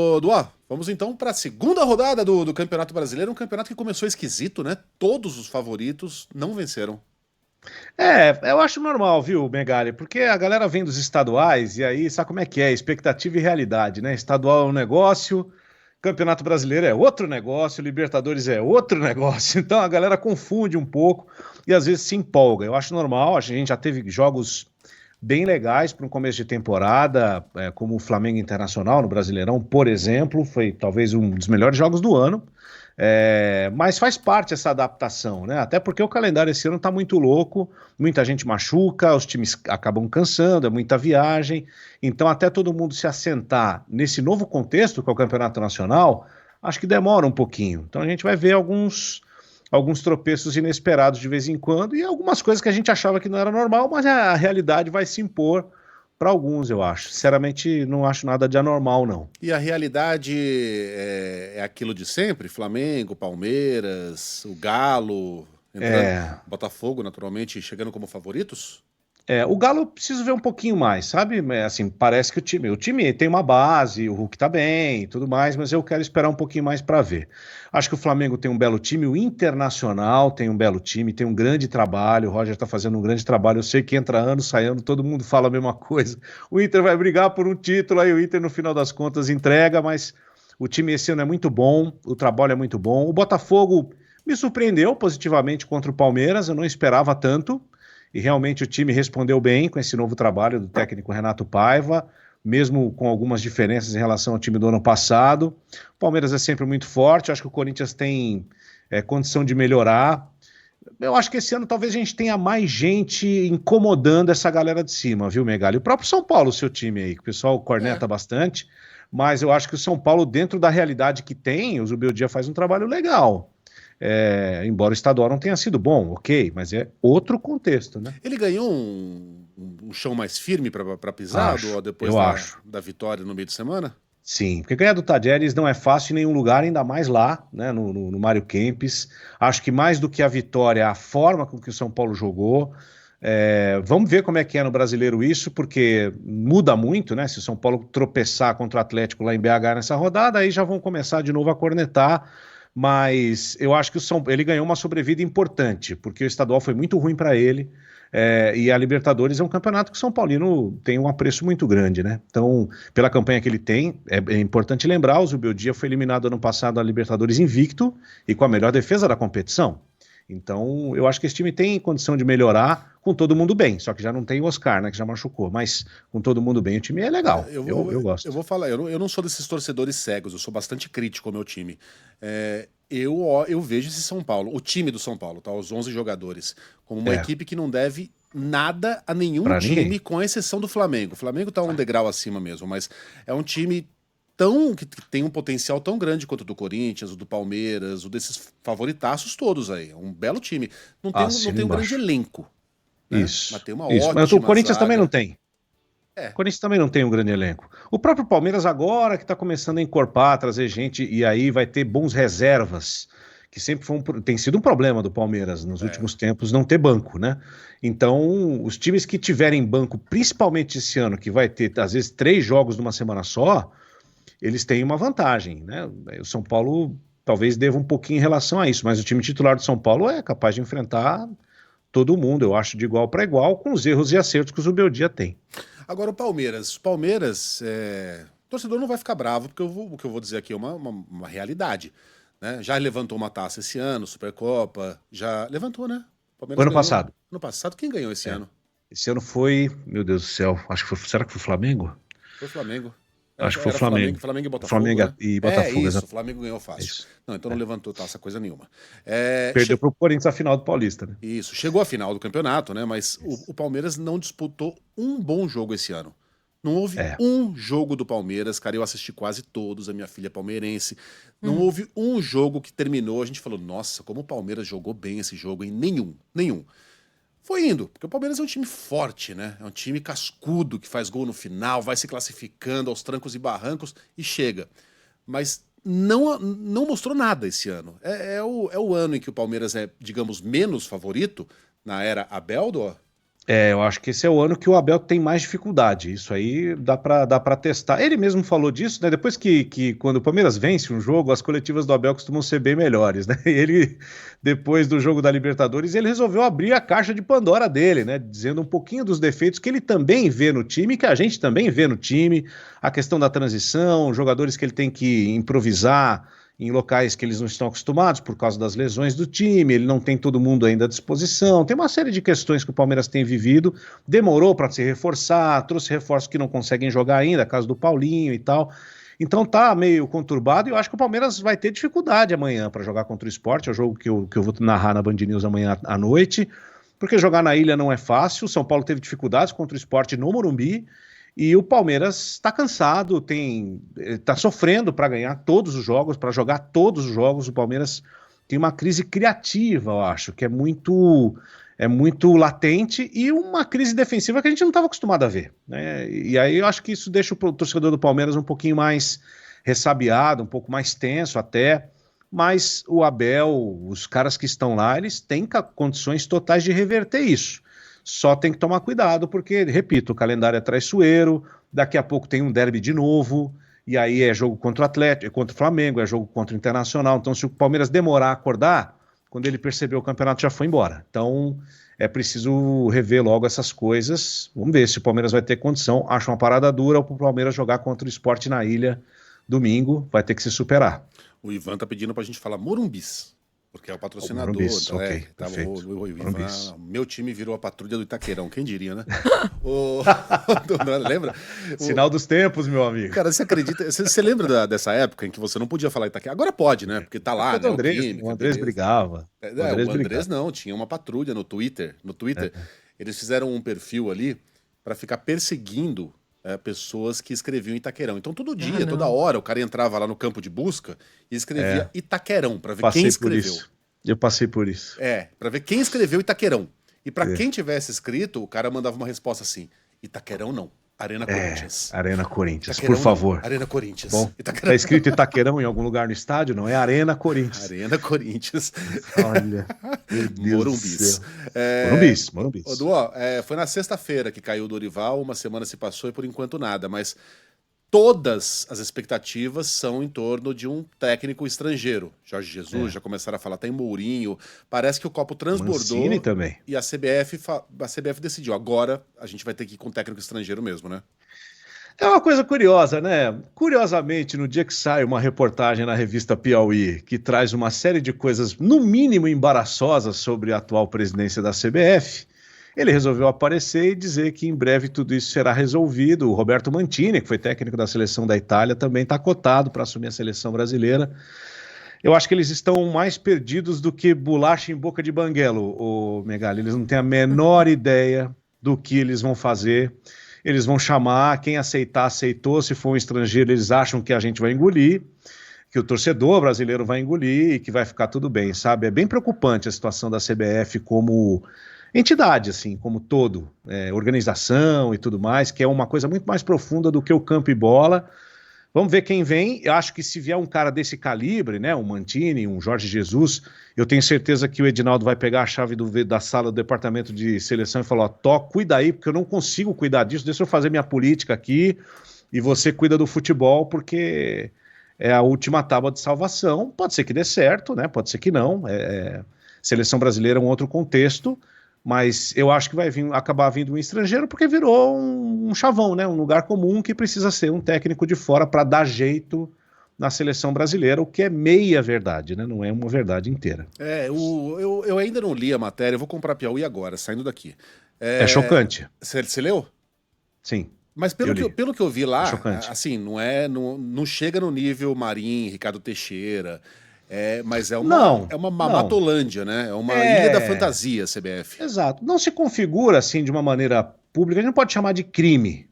Ô, Duó, vamos então para a segunda rodada do Campeonato Brasileiro, um campeonato que começou esquisito, né? Todos os favoritos não venceram. Eu acho normal, viu, Megali? Porque a galera vem dos estaduais e aí sabe como é que é, expectativa e realidade, né? Estadual é um negócio, Campeonato Brasileiro é outro negócio, Libertadores é outro negócio. Então a galera confunde um pouco e às vezes se empolga. Eu acho normal, a gente já teve jogos bem legais para um começo de temporada, como o Flamengo Internacional no Brasileirão, por exemplo, foi talvez um dos melhores jogos do ano. Mas faz parte essa adaptação, né? Até porque o calendário esse ano está muito louco, muita gente machuca, os times acabam cansando, é muita viagem. Então, até todo mundo se assentar nesse novo contexto, que é o Campeonato Nacional, acho que demora um pouquinho. Então, a gente vai ver alguns tropeços inesperados de vez em quando e algumas coisas que a gente achava que não era normal, mas a realidade vai se impor para alguns, eu acho. Sinceramente, não acho nada de anormal, não. E a realidade é aquilo de sempre: Flamengo, Palmeiras, o Galo, entrando, É, Botafogo, naturalmente, chegando como favoritos. o Galo eu preciso ver um pouquinho mais, sabe? Assim, parece que o time tem uma base, o Hulk tá bem e tudo mais, mas eu quero esperar um pouquinho mais para ver. Acho que o Flamengo tem um belo time, o Internacional tem um belo time, tem um grande trabalho, o Roger tá fazendo um grande trabalho. Eu sei que entra ano, sai ano, todo mundo fala a mesma coisa. O Inter vai brigar por um título, aí o Inter no final das contas entrega, mas o time esse ano é muito bom, o trabalho é muito bom. O Botafogo me surpreendeu positivamente contra o Palmeiras, eu não esperava tanto. E realmente o time respondeu bem com esse novo trabalho do técnico Renato Paiva, mesmo com algumas diferenças em relação ao time do ano passado. O Palmeiras é sempre muito forte, acho que o Corinthians tem condição de melhorar. Eu acho que esse ano talvez a gente tenha mais gente incomodando essa galera de cima, viu, Megali? O próprio São Paulo, seu time aí, que o pessoal É. corneta bastante, mas eu acho que o São Paulo, dentro da realidade que tem, o Zubeldia faz um trabalho legal. Embora o estadual não tenha sido bom, ok, mas é outro contexto, né? Ele ganhou um chão mais firme para pisar Acho, depois eu da, acho. da vitória no meio de semana? Sim, porque ganhar do Tajeres não é fácil em nenhum lugar, ainda mais lá, né, no Mário Kempes. Acho que mais do que a vitória, a forma com que o São Paulo jogou. Vamos ver como é que é no Brasileiro isso, porque muda muito, né? Se o São Paulo tropeçar contra o Atlético lá em BH nessa rodada, aí já vão começar de novo a cornetar. Mas eu acho que ele ganhou uma sobrevida importante, porque o estadual foi muito ruim para ele. E a Libertadores é um campeonato que o São Paulino tem um apreço muito grande, né? Então, pela campanha que ele tem, é importante lembrar: o Zubeldia foi eliminado ano passado da Libertadores invicto e com a melhor defesa da competição. Então, eu acho que esse time tem condição de melhorar com todo mundo bem. Só que já não tem o Oscar, né? Que já machucou. Mas com todo mundo bem, o time é legal. Eu, Eu vou- eu gosto. vou falar, eu não sou desses torcedores cegos, eu sou bastante crítico ao meu time. Eu vejo esse São Paulo, o time do São Paulo, tá? Os 11 jogadores, como uma É, equipe que não deve nada a nenhum pra time, ninguém. com exceção do Flamengo. O Flamengo tá um degrau acima mesmo, mas é um time tão que tem um potencial tão grande quanto o do Corinthians, o do Palmeiras, o desses favoritaços todos aí. É um belo time. Não Assina tem um grande embaixo. elenco, né? Mas Isso. tem uma Isso. Mas o ótima Corinthians também não zaga. tem. O É, Corinthians também não tem um grande elenco. O próprio Palmeiras agora que está começando a encorpar, trazer gente, e aí vai ter bons reservas, que sempre tem sido um problema do Palmeiras nos é. últimos tempos, não ter banco, né? Então, os times que tiverem banco, principalmente esse ano, que vai ter, às vezes, 3 jogos numa semana só, eles têm uma vantagem, né? O São Paulo talvez deva um pouquinho em relação a isso, mas o time titular do São Paulo é capaz de enfrentar todo mundo, eu acho, de igual para igual, com os erros e acertos que o Zubeldia tem. Agora o Palmeiras, o torcedor não vai ficar bravo, porque o que eu vou dizer aqui é uma realidade, né? Já levantou uma taça esse ano, Supercopa, já levantou, né? O O Palmeiras ano ganhou. passado. Ano passado, quem ganhou esse É. ano? Esse ano foi, meu Deus do céu, acho que foi, será que foi o Flamengo? Foi o Flamengo. Acho que foi o Era Flamengo, Flamengo. Flamengo e Botafogo, Flamengo né? e É Botafogo, isso, o exato. Flamengo ganhou É fácil. isso. Não, então não É. levantou taça coisa nenhuma. É, Perdeu para o Corinthians a final do Paulista, né? isso, chegou à final do campeonato, né? Mas o Isso. Palmeiras não disputou um bom jogo esse ano. Não houve É. um jogo do Palmeiras, cara. Eu assisti quase todos, a minha filha é palmeirense. Não Hum. houve um jogo que terminou. A gente falou, nossa, como o Palmeiras jogou bem esse jogo, hein? Nenhum, nenhum. Foi indo, porque o Palmeiras é um time forte, né? É um time cascudo, que faz gol no final, vai se classificando aos trancos e barrancos e chega. Mas não mostrou nada esse ano. É o ano em que o Palmeiras é, digamos, menos favorito na era Abel, Dó? Eu acho que esse é o ano que o Abel tem mais dificuldade. Isso aí dá para testar. Ele mesmo falou disso, né? Depois que quando o Palmeiras vence um jogo, as coletivas do Abel costumam ser bem melhores, né? Ele, depois do jogo da Libertadores, ele resolveu abrir a caixa de Pandora dele, né? Dizendo um pouquinho dos defeitos que ele também vê no time, que a gente também vê no time, a questão da transição, jogadores que ele tem que improvisar em locais que eles não estão acostumados por causa das lesões do time, ele não tem todo mundo ainda à disposição, tem uma série de questões que o Palmeiras tem vivido, demorou para se reforçar, trouxe reforços que não conseguem jogar ainda, caso do Paulinho e tal, então tá meio conturbado e eu acho que o Palmeiras vai ter dificuldade amanhã para jogar contra o Sport, é o jogo que eu vou narrar na Band News amanhã à noite, porque jogar na Ilha não é fácil, o São Paulo teve dificuldades contra o Sport no Morumbi, e o Palmeiras está cansado, está sofrendo para ganhar todos os jogos, para jogar todos os jogos. O Palmeiras tem uma crise criativa, eu acho, que é muito latente e uma crise defensiva que a gente não estava acostumado a ver, né? E aí eu acho que isso deixa o torcedor do Palmeiras um pouquinho mais ressabiado, um pouco mais tenso até. Mas o Abel, os caras que estão lá, eles têm condições totais de reverter isso. Só tem que tomar cuidado, porque, repito, o calendário é traiçoeiro, daqui a pouco tem um derby de novo, e aí é jogo contra o Atlético, é contra o Flamengo, é jogo contra o Internacional. Então, se o Palmeiras demorar a acordar, quando ele perceber o campeonato já foi embora. Então, é preciso rever logo essas coisas. Vamos ver se o Palmeiras vai ter condição. Acho uma parada dura para o Palmeiras jogar contra o Sport na Ilha domingo, vai ter que se superar. O Ivan tá pedindo pra gente falar Morumbis. Porque é o patrocinador. Morumbis, Então, ok, o Ivan, Morumbis. meu time virou a patrulha do Itaquerão, quem diria, né? Lembra? Sinal dos tempos, meu amigo. Cara, você acredita? Você lembra dessa época em que você não podia falar Itaquerão? Agora pode, né? Porque tá lá, né? O Andrés brigava. O Andrés não, tinha uma patrulha no Twitter. Eles fizeram um perfil ali pra ficar perseguindo pessoas que escreviam Itaquerão. Então, todo dia, toda hora, o cara entrava lá no campo de busca e escrevia Itaquerão, pra ver quem escreveu. Eu passei por isso. Pra ver quem escreveu Itaquerão. E pra quem tivesse escrito, o cara mandava uma resposta assim: Itaquerão não, Arena Corinthians. Arena Corinthians, Itaquerão, por favor. Não, Arena Corinthians. Bom, tá escrito Itaquerão em algum lugar no estádio? Não, é Arena Corinthians. Arena Corinthians. Olha, meu Deus Morumbis. Morumbis. Foi na sexta-feira que caiu o Dorival, uma semana se passou e por enquanto nada, mas todas as expectativas são em torno de um técnico estrangeiro. Jorge Jesus, já começaram a falar, tem Mourinho, parece que o copo transbordou. Mancini também. E a CBF decidiu, agora a gente vai ter que ir com técnico estrangeiro mesmo, né? É uma coisa curiosa, né? Curiosamente, no dia que sai uma reportagem na revista Piauí, que traz uma série de coisas, no mínimo, embaraçosas sobre a atual presidência da CBF, ele resolveu aparecer e dizer que em breve tudo isso será resolvido. O Roberto Mantini, que foi técnico da seleção da Itália, também está cotado para assumir a seleção brasileira. Eu acho que eles estão mais perdidos do que bolacha em boca de banguelo, o Megali. Eles não têm a menor ideia do que eles vão fazer. Eles vão chamar, quem aceitar, aceitou. Se for um estrangeiro, eles acham que a gente vai engolir, que o torcedor brasileiro vai engolir e que vai ficar tudo bem, sabe? É bem preocupante a situação da CBF como entidade, assim, como todo, organização e tudo mais, que é uma coisa muito mais profunda do que o campo e bola. Vamos ver quem vem. Eu acho que se vier um cara desse calibre, né, um Mantini, um Jorge Jesus, eu tenho certeza que o Edinaldo vai pegar a chave da sala do departamento de seleção e falar, cuida aí, porque eu não consigo cuidar disso, deixa eu fazer minha política aqui e você cuida do futebol, porque é a última tábua de salvação. Pode ser que dê certo, né? Pode ser que não. Seleção brasileira é um outro contexto, mas eu acho que vai acabar vindo um estrangeiro porque virou um chavão, né? Um lugar comum que precisa ser um técnico de fora para dar jeito na seleção brasileira, o que é meia verdade, né? Não é uma verdade inteira. Eu ainda não li a matéria, eu vou comprar Piauí agora, saindo daqui. É chocante. Você leu? Sim. Mas pelo que eu vi lá, assim, não chega no nível Marim, Ricardo Teixeira. Mas é uma Matolândia, né? É uma ilha da fantasia, CBF. Exato. Não se configura assim de uma maneira pública, a gente não pode chamar de crime.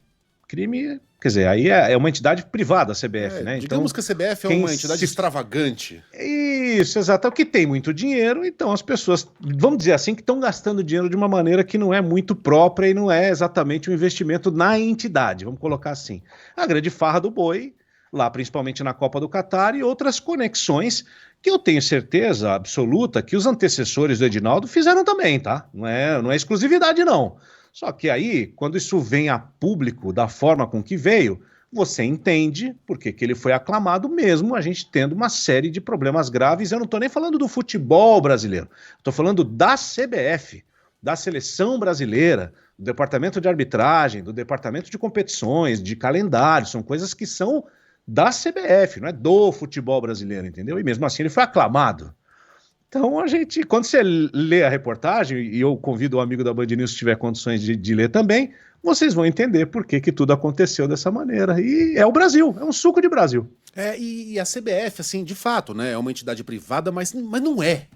Crime, quer dizer, aí é uma entidade privada a CBF, né? Digamos que a CBF é uma entidade extravagante. Isso, exato. É o que tem muito dinheiro, então as pessoas, vamos dizer assim, que estão gastando dinheiro de uma maneira que não é muito própria e não é exatamente um investimento na entidade, vamos colocar assim. A grande farra do boi, lá principalmente na Copa do Catar e outras conexões que eu tenho certeza absoluta que os antecessores do Edinaldo fizeram também, tá? Não é exclusividade, não. Só que aí, quando isso vem a público da forma com que veio, você entende por que ele foi aclamado mesmo, a gente tendo uma série de problemas graves. Eu não estou nem falando do futebol brasileiro, estou falando da CBF, da seleção brasileira, do departamento de arbitragem, do departamento de competições, de calendário, são coisas que são da CBF, não é do futebol brasileiro, entendeu? E mesmo assim ele foi aclamado. Então a gente, quando você lê a reportagem, e eu convido o amigo da Band News se tiver condições de ler também, vocês vão entender por que tudo aconteceu dessa maneira. E é o Brasil, é um suco de Brasil. E a CBF, assim, de fato, né, é uma entidade privada, mas não é.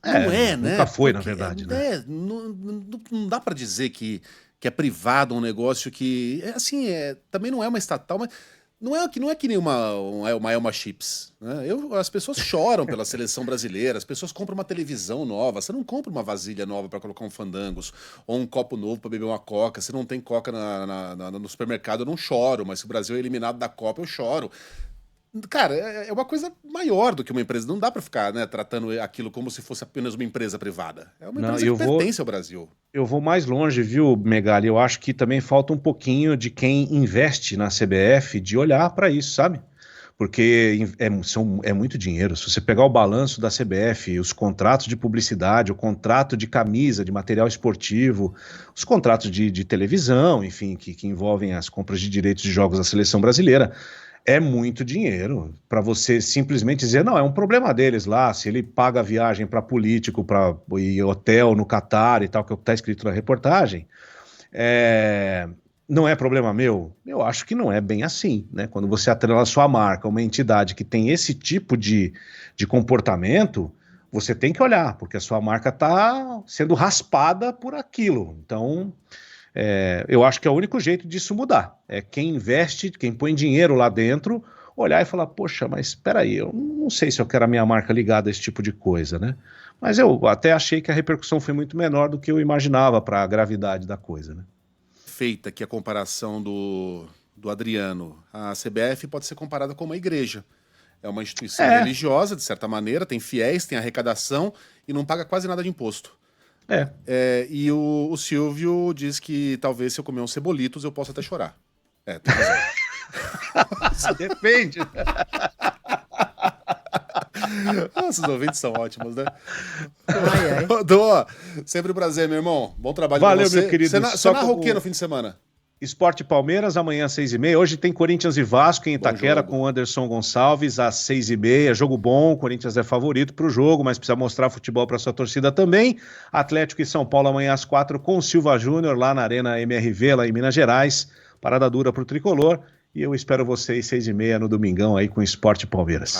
Né? Nunca foi, na verdade. Né? Não dá para dizer que é privado um negócio que, também não é uma estatal, mas não é que nem uma Elma Chips. Né? As pessoas choram pela seleção brasileira, as pessoas compram uma televisão nova, você não compra uma vasilha nova para colocar um fandangos, ou um copo novo para beber uma coca, se não tem coca no supermercado eu não choro, mas se o Brasil é eliminado da Copa eu choro. Cara, é uma coisa maior do que uma empresa. Não dá para ficar, né, tratando aquilo como se fosse apenas uma empresa privada. É uma empresa que pertence ao Brasil. Eu vou mais longe, viu, Megali? Eu acho que também falta um pouquinho de quem investe na CBF de olhar para isso, sabe? Porque é muito dinheiro. Se você pegar o balanço da CBF, os contratos de publicidade, o contrato de camisa, de material esportivo, os contratos de televisão, enfim, que envolvem as compras de direitos de jogos da seleção brasileira, é muito dinheiro para você simplesmente dizer, não, é um problema deles lá, se ele paga viagem para político, para hotel no Catar e tal, que está escrito na reportagem, não é problema meu? Eu acho que não é bem assim, né? Quando você atrela a sua marca a uma entidade que tem esse tipo de comportamento, você tem que olhar, porque a sua marca está sendo raspada por aquilo. Então, eu acho que é o único jeito disso mudar. É quem investe, quem põe dinheiro lá dentro, olhar e falar, poxa, mas espera aí, eu não sei se eu quero a minha marca ligada a esse tipo de coisa, né? Mas eu até achei que a repercussão foi muito menor do que eu imaginava para a gravidade da coisa, né? Feita aqui a comparação do Adriano, a CBF pode ser comparada com uma igreja. É uma instituição religiosa, de certa maneira, tem fiéis, tem arrecadação e não paga quase nada de imposto. E o Silvio diz que talvez se eu comer uns cebolitos eu possa até chorar. Tem razão. Depende. Esses ouvintes são ótimos, né? Dô, sempre um prazer, meu irmão. Bom trabalho com você. Valeu, meu querido. Você narra o que no fim de semana? Sport Palmeiras, amanhã às 6h30. Hoje tem Corinthians e Vasco em Itaquera com o Anderson Gonçalves às 6h30. Jogo bom, Corinthians é favorito para o jogo, mas precisa mostrar futebol para sua torcida também. Atlético e São Paulo amanhã às 4 com o Silva Júnior lá na Arena MRV, lá em Minas Gerais. Parada dura para o Tricolor. E eu espero vocês 6h30 no domingão aí com o Sport Palmeiras.